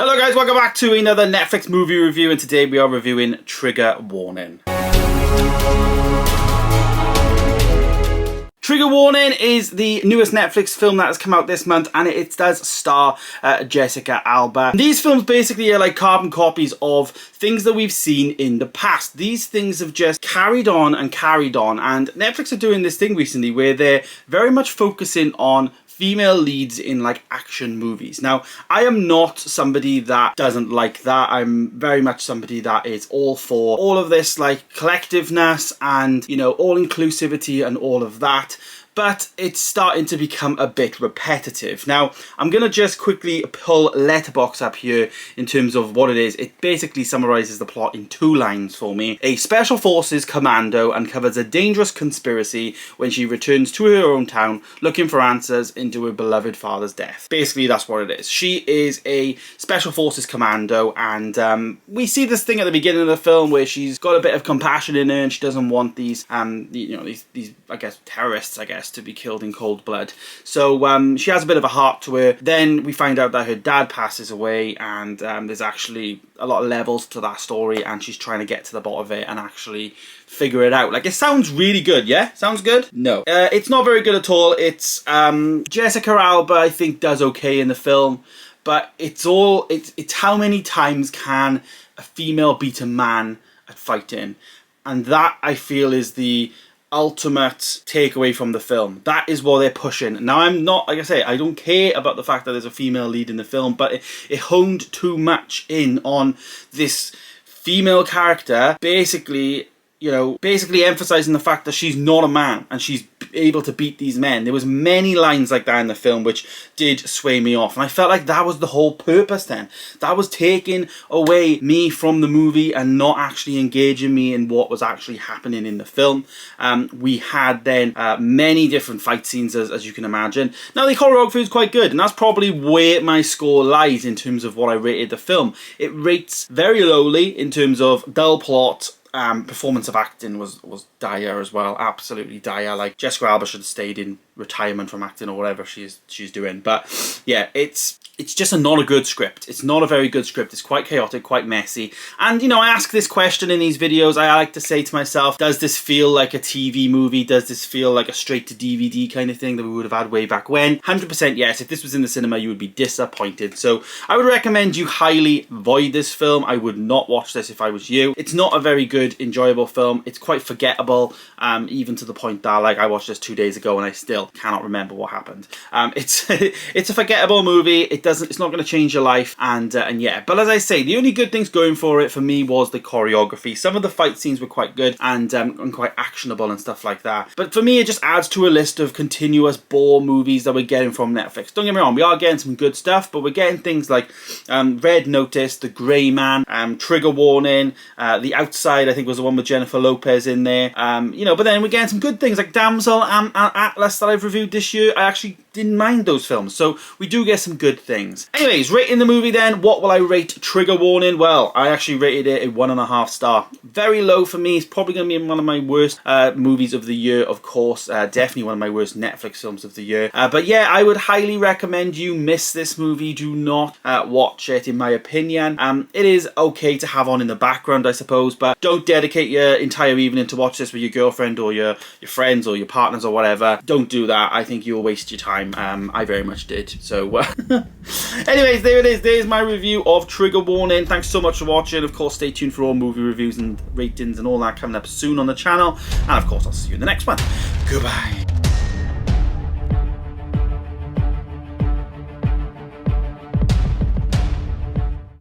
Hello guys, welcome back to another Netflix movie review, and today we are reviewing Trigger Warning. Trigger Warning is the newest Netflix film that has come out this month, and it does star Jessica Alba. These films basically are like carbon copies of things that we've seen in the past. These things have just carried on, and Netflix are doing this thing recently where they're very much focusing on female leads in like action movies. Now, I am not somebody that doesn't like that. I'm very much somebody that is all for all of this like collectiveness and, you know, all inclusivity and all of that. But it's starting to become a bit repetitive. Now, I'm going to just quickly pull Letterboxd up here in terms of what it is. It basically summarizes the plot in 2 lines for me. A Special Forces commando uncovers a dangerous conspiracy when she returns to her own town looking for answers into her beloved father's death. Basically, that's what it is. She is a Special Forces commando, and we see this thing at the beginning of the film where she's got a bit of compassion in her and she doesn't want these, these I guess, terrorists, I guess, to be killed in cold blood. So she has a bit of a heart to her. Then we find out that her dad passes away, and there's actually a lot of levels to that story, and she's trying to get to the bottom of it and actually figure it out. Like, it sounds really good, yeah? Sounds good? No. It's not very good at all. It's Jessica Alba, I think, does okay in the film, but it's how many times can a female beat a man at fighting? And that, I feel, is the ultimate takeaway from the film. That is what they're pushing. Now, I'm not, like I say, I don't care about the fact that there's a female lead in the film, but it honed too much in on this female character, basically emphasizing the fact that she's not a man and she's able to beat these men. There was many lines like that in the film which did sway me off, and I felt like that was the whole purpose then. That was taking away me from the movie and not actually engaging me in what was actually happening in the film. We had then many different fight scenes, as you can imagine. Now, the choreography is quite good, and that's probably where my score lies in terms of what I rated the film. It rates very lowly in terms of dull plot. Performance of acting was dire as well, absolutely dire. Like, Jessica Alba should have stayed in retirement from acting or whatever she's doing. But yeah, it's just not a good script. It's not a very good script. It's quite chaotic, quite messy. And, you know, I ask this question in these videos. I like to say to myself, does this feel like a TV movie? Does this feel like a straight to DVD kind of thing that we would have had way back when? 100% yes. If this was in the cinema, you would be disappointed. So I would recommend you highly avoid this film. I would not watch this if I was you. It's not a very good, enjoyable film. It's quite forgettable, even to the point that, like, I watched this 2 days ago and I still cannot remember what happened. It's a forgettable movie. It's not going to change your life, and yeah. But as I say, the only good things going for it for me was the choreography. Some of the fight scenes were quite good and quite actionable and stuff like that. But for me, it just adds to a list of continuous bore movies that we're getting from Netflix. Don't get me wrong, we are getting some good stuff, but we're getting things like Red Notice, The Grey Man, Trigger Warning, The Outside, I think was the one with Jennifer Lopez in there. But then we're getting some good things like Damsel and Atlas that I've reviewed this year. I actually didn't mind those films, so we do get some good things. Anyways, rating the movie then, what will I rate Trigger Warning? Well, I actually rated it a 1.5 star. Very low for me. It's probably going to be one of my worst movies of the year, of course. Definitely one of my worst Netflix films of the year. But yeah, I would highly recommend you miss this movie. Do not watch it, in my opinion. It is okay to have on in the background, I suppose, but don't dedicate your entire evening to watch this with your girlfriend or your friends or your partners or whatever. Don't do that. I think you'll waste your time. I very much did. So, anyways, there it is. There's my review of Trigger Warning. Thanks so much for watching. Of course, stay tuned for all movie reviews and ratings and all that coming up soon on the channel. And of course, I'll see you in the next one. Goodbye.